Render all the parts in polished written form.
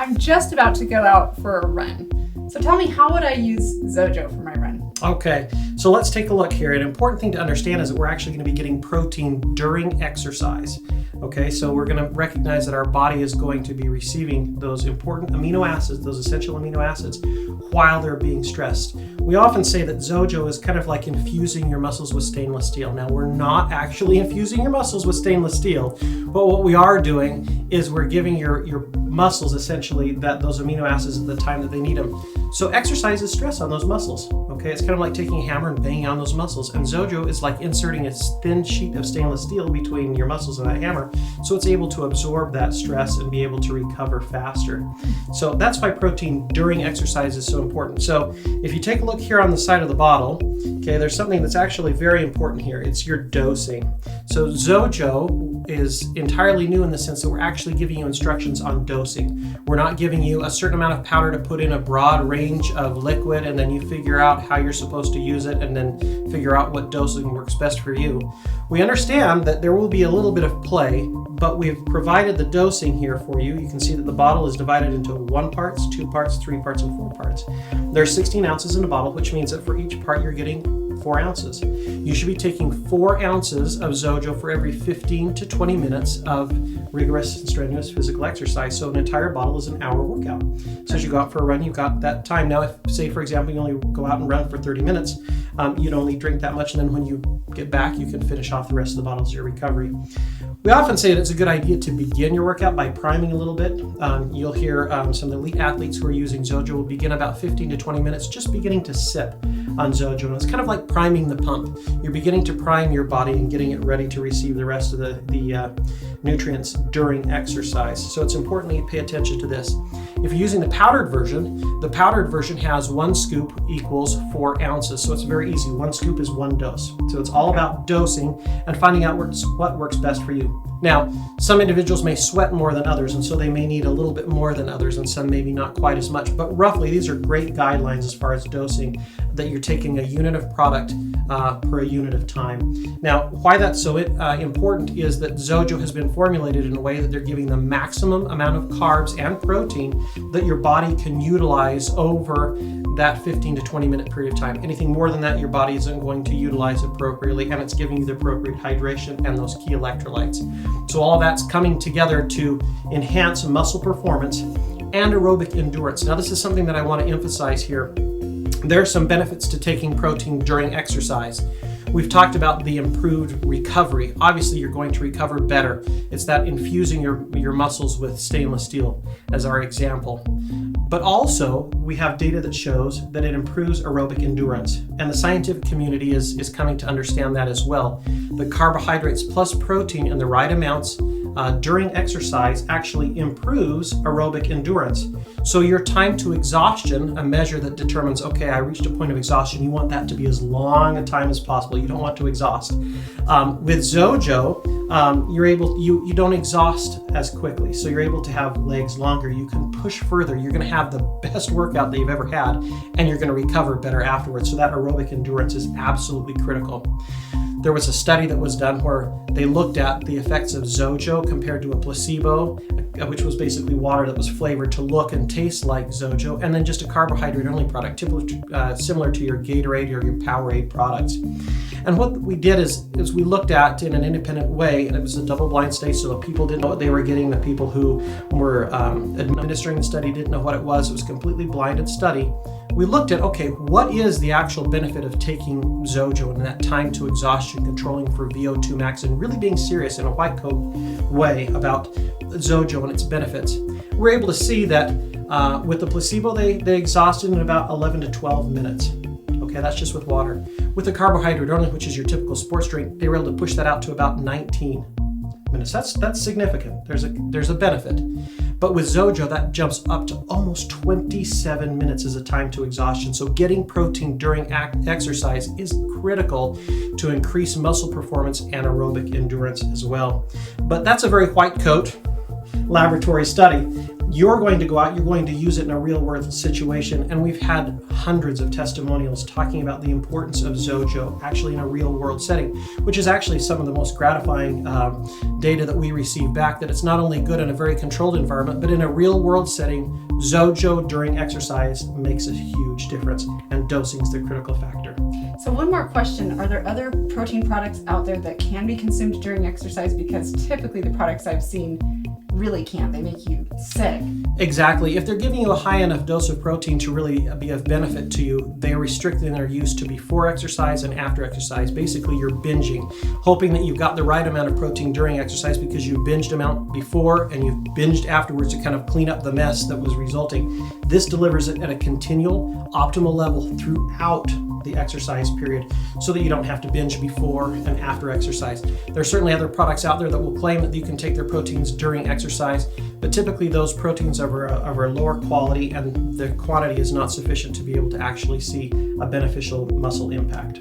I'm just about to go out for a run. So tell me, how would I use XOJO for my run? Okay, so let's take a look here. An important thing to understand is that we're actually going to be getting protein during exercise. Okay, so we're going to recognize that our body is going to be receiving those important amino acids, those essential amino acids, while they're being stressed. We often say that XOJO is kind of like infusing your muscles with stainless steel. Now, we're not actually infusing your muscles with stainless steel, but what we are doing is we're giving your muscles essentially those amino acids at the time that they need them. So exercise is stress on those muscles. Okay, it's kind of like taking a hammer and banging on those muscles. And XOJO is like inserting a thin sheet of stainless steel between your muscles and that hammer, so it's able to absorb that stress and be able to recover faster. So that's why protein during exercise is so important. So if you take a look here on the side of the bottle, okay, there's something that's actually very important here. It's your dosing. So XOJO is entirely new in the sense that we're actually giving you instructions on dosing. We're not giving you a certain amount of powder to put in a broad range of liquid and then you figure out how you're supposed to use it and then figure out what dosing works best for you. We understand that there will be a little bit of play, but we've provided the dosing here for you. You can see that the bottle is divided into 1 parts, 2 parts, 3 parts, and 4 parts. There's 16 ounces in a bottle, which means that for each part you're getting 4 ounces. You should be taking 4 ounces of XOJO for every 15 to 20 minutes of rigorous and strenuous physical exercise. So an entire bottle is an hour workout. So as you go out for a run, you've got that time. Now, if, say, for example, you only go out and run for 30 minutes, you'd only drink that much, and then when you get back, you can finish off the rest of the bottle as your recovery. We often say that it's a good idea to begin your workout by priming a little bit. You'll hear some of the elite athletes who are using XOJO will begin about 15 to 20 minutes just beginning to sip on XOJO. And it's kind of like priming the pump. You're beginning to prime your body and getting it ready to receive the rest of the nutrients during exercise. So it's important that you pay attention to this. If you're using the powdered version has 1 scoop equals 4 ounces. So it's very easy. 1 scoop is 1 dose. So it's all about dosing and finding out what works best for you. Now, some individuals may sweat more than others, and so they may need a little bit more than others, and some maybe not quite as much. But roughly, these are great guidelines as far as dosing, that you're taking a unit of product per a unit of time. Now, why that's so important is that XOJO has been formulated in a way that they're giving the maximum amount of carbs and protein that your body can utilize over that 15 to 20 minute period of time. Anything more than that, your body isn't going to utilize appropriately, and it's giving you the appropriate hydration and those key electrolytes. So all of that's coming together to enhance muscle performance and aerobic endurance. Now, this is something that I want to emphasize here. There are some benefits to taking protein during exercise. We've talked about the improved recovery. Obviously, you're going to recover better. It's that infusing your muscles with stainless steel as our example. But also, we have data that shows that it improves aerobic endurance. And the scientific community is coming to understand that as well. The carbohydrates plus protein in the right amounts during exercise actually improves aerobic endurance. So your time to exhaustion, a measure that determines, okay, I reached a point of exhaustion, you want that to be as long a time as possible. You don't want to exhaust. With XOJO, you don't exhaust as quickly. So you're able to have legs longer. You can push further. You're going to have the best workout that you've ever had, and you're going to recover better afterwards. So that aerobic endurance is absolutely critical. There was a study that was done where they looked at the effects of XOJO compared to a placebo, which was basically water that was flavored to look and taste like XOJO, and then just a carbohydrate-only product, similar to your Gatorade or your Powerade products. And what we did is we looked at in an independent way, and it was a double-blind study, so the people didn't know what they were getting. The people who were administering the study didn't know what it was. It was a completely blinded study. We looked at, okay, what is the actual benefit of taking XOJO and that time to exhaustion, controlling for VO2 max, and really being serious in a white coat way about XOJO and its benefits. We're able to see that with the placebo, they exhausted in about 11 to 12 minutes. Okay, that's just with water. With the carbohydrate only, which is your typical sports drink, they were able to push that out to about 19 minutes. That's significant. There's a benefit. But with XOJO, that jumps up to almost 27 minutes as a time to exhaustion. So getting protein during exercise is critical to increase muscle performance and aerobic endurance as well. But that's a very white coat laboratory study. You're going to go out, you're going to use it in a real world situation, and we've had hundreds of testimonials talking about the importance of XOJO actually in a real world setting, which is actually some of the most gratifying data that we receive back, that it's not only good in a very controlled environment, but in a real world setting, XOJO during exercise makes a huge difference, and dosing is the critical factor. So one more question, are there other protein products out there that can be consumed during exercise? Because typically the products I've seen really can't. They make you sick. Exactly. If they're giving you a high enough dose of protein to really be of benefit to you, they are restricting their use to before exercise and after exercise. Basically, you're binging, hoping that you've got the right amount of protein during exercise because you binged amount before and you've binged afterwards to kind of clean up the mess that was resulting. This delivers it at a continual, optimal level throughout the exercise period so that you don't have to binge before and after exercise. There are certainly other products out there that will claim that you can take their proteins during exercise, but typically those proteins are of lower quality and the quantity is not sufficient to be able to actually see a beneficial muscle impact.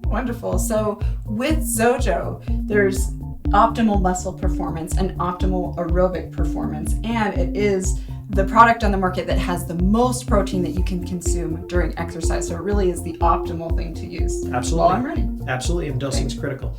Wonderful. So with XOJO, there's optimal muscle performance and optimal aerobic performance, and it is the product on the market that has the most protein that you can consume during exercise. So it really is the optimal thing to use. Absolutely. While I'm running. Absolutely, and dosing is critical.